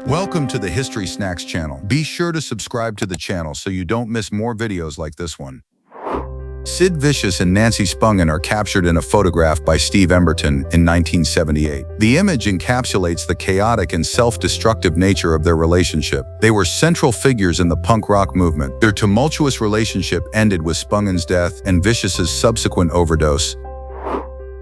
Welcome to the History Snacks channel. Be sure to subscribe to the channel so you don't miss more videos like this one. Sid Vicious and Nancy Spungen are captured in a photograph by Steve Emberton in 1978. The image encapsulates the chaotic and self-destructive nature of their relationship. They were central figures in the punk rock movement. Their tumultuous relationship ended with Spungen's death and Vicious's subsequent overdose.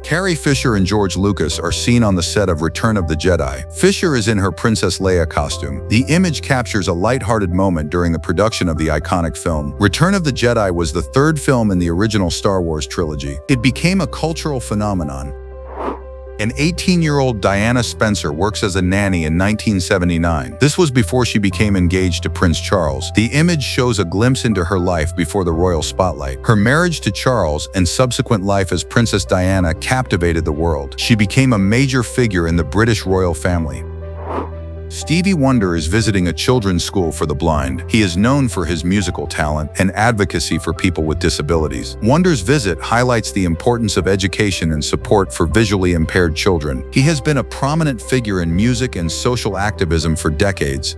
Carrie Fisher and George Lucas are seen on the set of Return of the Jedi. Fisher is in her Princess Leia costume. The image captures a lighthearted moment during the production of the iconic film. Return of the Jedi was the third film in the original Star Wars trilogy. It became a cultural phenomenon. An 18-year-old Diana Spencer works as a nanny in 1979. This was before she became engaged to Prince Charles. The image shows a glimpse into her life before the royal spotlight. Her marriage to Charles and subsequent life as Princess Diana captivated the world. She became a major figure in the British royal family. Stevie Wonder is visiting a children's school for the blind. He is known for his musical talent and advocacy for people with disabilities. Wonder's visit highlights the importance of education and support for visually impaired children. He has been a prominent figure in music and social activism for decades.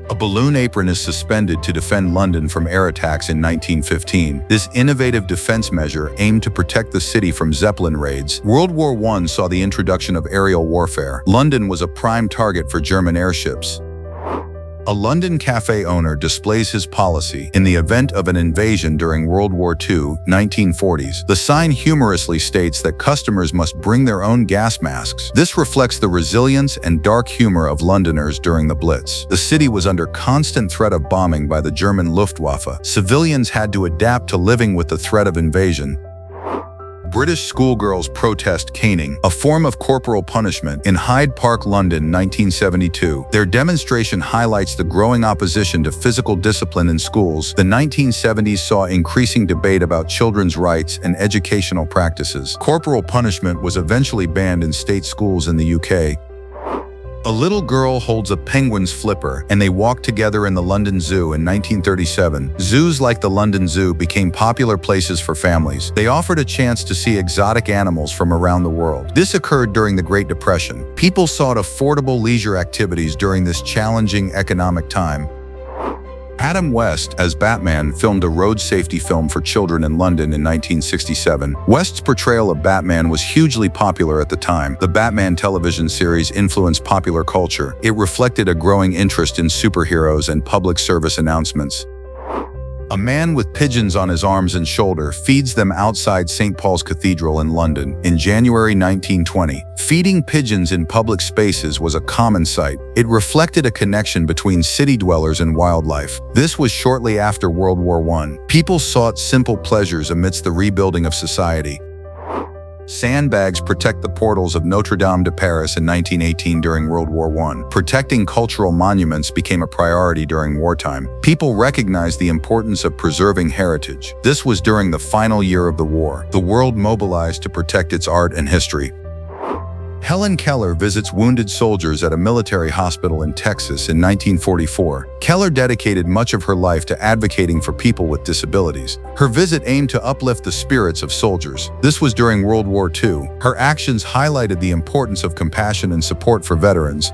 A balloon apron is suspended to defend London from air attacks in 1915. This innovative defense measure aimed to protect the city from Zeppelin raids. World War I saw the introduction of aerial warfare. London was a prime target for German airships. A London cafe owner displays his policy in the event of an invasion during World War II, 1940s. The sign humorously states that customers must bring their own gas masks. This reflects the resilience and dark humor of Londoners during the Blitz. The city was under constant threat of bombing by the German Luftwaffe. Civilians had to adapt to living with the threat of invasion. British schoolgirls protest caning, a form of corporal punishment, in Hyde Park, London, 1972. Their demonstration highlights the growing opposition to physical discipline in schools. The 1970s saw increasing debate about children's rights and educational practices. Corporal punishment was eventually banned in state schools in the UK. A little girl holds a penguin's flipper, and they walk together in the London Zoo in 1937. Zoos like the London Zoo became popular places for families. They offered a chance to see exotic animals from around the world. This occurred during the Great Depression. People sought affordable leisure activities during this challenging economic time. Adam West, as Batman, filmed a road safety film for children in London in 1967. West's portrayal of Batman was hugely popular at the time. The Batman television series influenced popular culture. It reflected a growing interest in superheroes and public service announcements. A man with pigeons on his arms and shoulder feeds them outside St. Paul's Cathedral in London in January 1920. Feeding pigeons in public spaces was a common sight. It reflected a connection between city dwellers and wildlife. This was shortly after World War I. People sought simple pleasures amidst the rebuilding of society. Sandbags protect the portals of Notre Dame de Paris in 1918 during World War I. Protecting cultural monuments became a priority during wartime. People recognized the importance of preserving heritage. This was during the final year of the war. The world mobilized to protect its art and history. Helen Keller visits wounded soldiers at a military hospital in Texas in 1944. Keller dedicated much of her life to advocating for people with disabilities. Her visit aimed to uplift the spirits of soldiers. This was during World War II. Her actions highlighted the importance of compassion and support for veterans.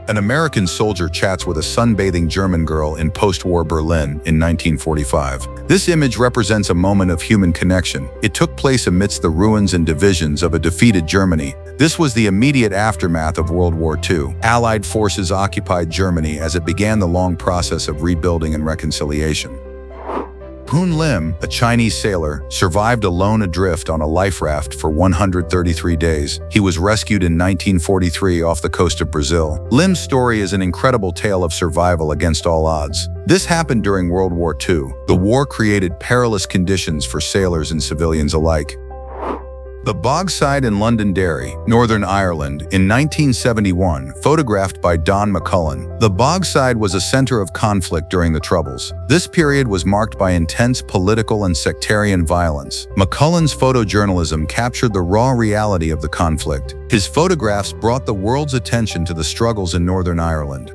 An American soldier chats with a sunbathing German girl in post-war Berlin in 1945. This image represents a moment of human connection. It took place amidst the ruins and divisions of a defeated Germany. This was the immediate aftermath of World War II. Allied forces occupied Germany as it began the long process of rebuilding and reconciliation. Poon Lim, a Chinese sailor, survived alone adrift on a life raft for 133 days. He was rescued in 1943 off the coast of Brazil. Lim's story is an incredible tale of survival against all odds. This happened during World War II. The war created perilous conditions for sailors and civilians alike. The Bogside in Londonderry, Northern Ireland, in 1971, photographed by Don McCullin. The Bogside was a center of conflict during the Troubles. This period was marked by intense political and sectarian violence. McCullin's photojournalism captured the raw reality of the conflict. His photographs brought the world's attention to the struggles in Northern Ireland.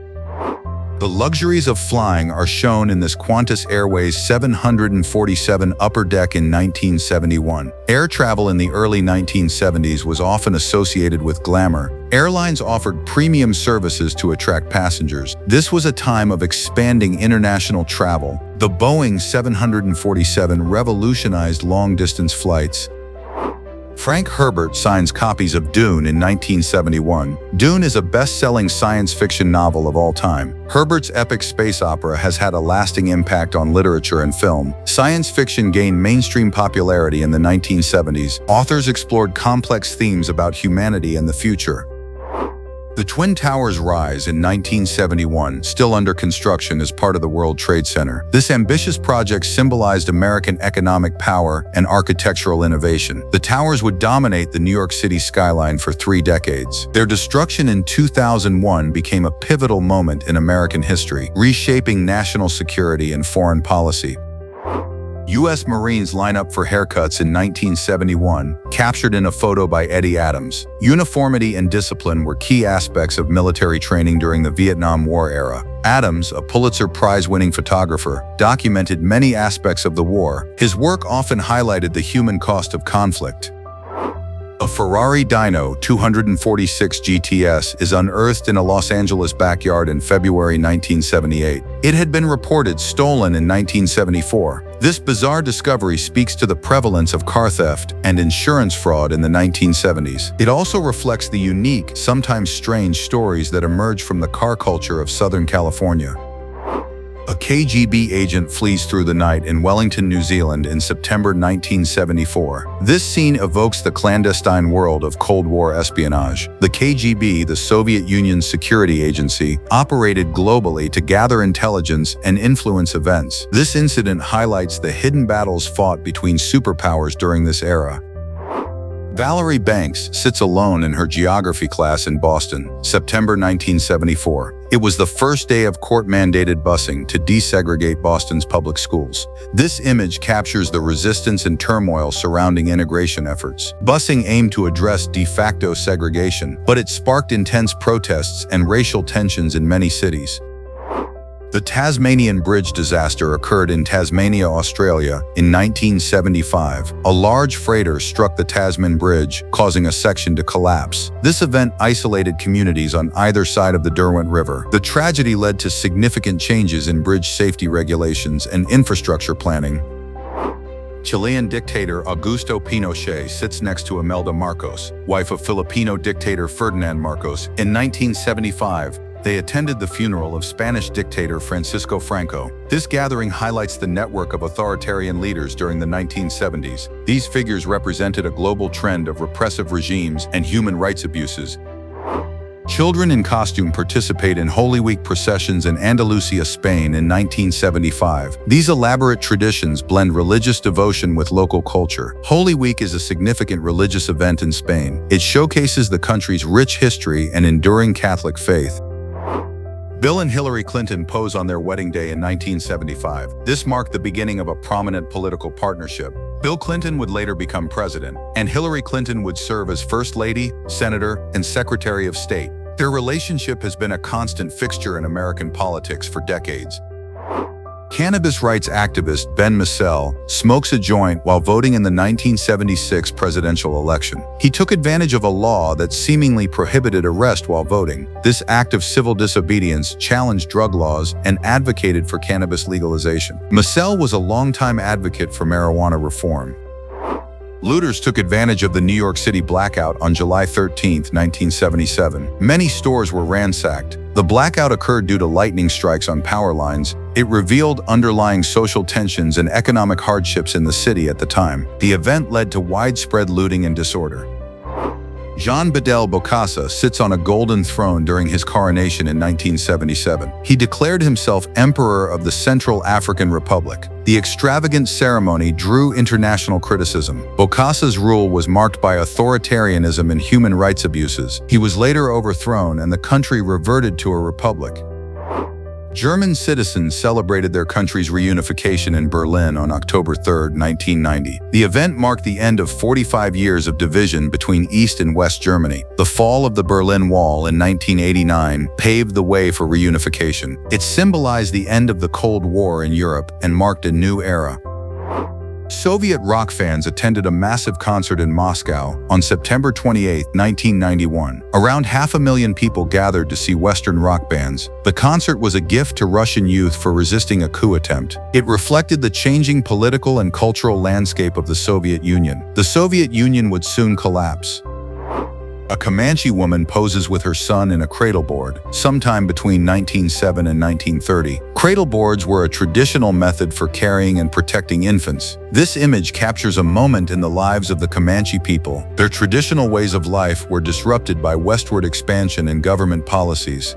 The luxuries of flying are shown in this Qantas Airways 747 upper deck in 1971. Air travel in the early 1970s was often associated with glamour. Airlines offered premium services to attract passengers. This was a time of expanding international travel. The Boeing 747 revolutionized long-distance flights. Frank Herbert signs copies of Dune in 1971. Dune is a best-selling science fiction novel of all time. Herbert's epic space opera has had a lasting impact on literature and film. Science fiction gained mainstream popularity in the 1970s. Authors explored complex themes about humanity and the future. The Twin Towers rise in 1971, still under construction as part of the World Trade Center. This ambitious project symbolized American economic power and architectural innovation. The towers would dominate the New York City skyline for 3 decades. Their destruction in 2001 became a pivotal moment in American history, reshaping national security and foreign policy. U.S. Marines line up for haircuts in 1971, captured in a photo by Eddie Adams. Uniformity and discipline were key aspects of military training during the Vietnam War era. Adams, a Pulitzer Prize-winning photographer, documented many aspects of the war. His work often highlighted the human cost of conflict. A Ferrari Dyno 246 GTS is unearthed in a Los Angeles backyard in February 1978. It had been reported stolen in 1974. This bizarre discovery speaks to the prevalence of car theft and insurance fraud in the 1970s. It also reflects the unique, sometimes strange stories that emerge from the car culture of Southern California. A KGB agent flees through the night in Wellington, New Zealand in September 1974. This scene evokes the clandestine world of Cold War espionage. The KGB, the Soviet Union's security agency, operated globally to gather intelligence and influence events. This incident highlights the hidden battles fought between superpowers during this era. Valerie Banks sits alone in her geography class in Boston, September 1974. It was the first day of court-mandated busing to desegregate Boston's public schools. This image captures the resistance and turmoil surrounding integration efforts. Busing aimed to address de facto segregation, but it sparked intense protests and racial tensions in many cities. The Tasmanian Bridge disaster occurred in Tasmania, Australia, in 1975. A large freighter struck the Tasman Bridge, causing a section to collapse. This event isolated communities on either side of the Derwent River. The tragedy led to significant changes in bridge safety regulations and infrastructure planning. Chilean dictator Augusto Pinochet sits next to Imelda Marcos, wife of Filipino dictator Ferdinand Marcos. In 1975, they attended the funeral of Spanish dictator Francisco Franco. This gathering highlights the network of authoritarian leaders during the 1970s. These figures represented a global trend of repressive regimes and human rights abuses. Children in costume participate in Holy Week processions in Andalusia, Spain in 1975. These elaborate traditions blend religious devotion with local culture. Holy Week is a significant religious event in Spain. It showcases the country's rich history and enduring Catholic faith. Bill and Hillary Clinton pose on their wedding day in 1975. This marked the beginning of a prominent political partnership. Bill Clinton would later become president, and Hillary Clinton would serve as First Lady, Senator, and Secretary of State. Their relationship has been a constant fixture in American politics for decades. Cannabis rights activist Ben Massell smokes a joint while voting in the 1976 presidential election. He took advantage of a law that seemingly prohibited arrest while voting. This act of civil disobedience challenged drug laws and advocated for cannabis legalization. Massell was a longtime advocate for marijuana reform. Looters took advantage of the New York City blackout on July 13, 1977. Many stores were ransacked. The blackout occurred due to lightning strikes on power lines. It revealed underlying social tensions and economic hardships in the city at the time. The event led to widespread looting and disorder. Jean Bedel Bokassa sits on a golden throne during his coronation in 1977. He declared himself Emperor of the Central African Republic. The extravagant ceremony drew international criticism. Bokassa's rule was marked by authoritarianism and human rights abuses. He was later overthrown and the country reverted to a republic. German citizens celebrated their country's reunification in Berlin on October 3, 1990. The event marked the end of 45 years of division between East and West Germany. The fall of the Berlin Wall in 1989 paved the way for reunification. It symbolized the end of the Cold War in Europe and marked a new era. Soviet rock fans attended a massive concert in Moscow on September 28, 1991. Around 500,000 people gathered to see Western rock bands. The concert was a gift to Russian youth for resisting a coup attempt. It reflected the changing political and cultural landscape of the Soviet Union. The Soviet Union would soon collapse. A Comanche woman poses with her son in a cradleboard, sometime between 1907 and 1930. Cradleboards were a traditional method for carrying and protecting infants. This image captures a moment in the lives of the Comanche people. Their traditional ways of life were disrupted by westward expansion and government policies.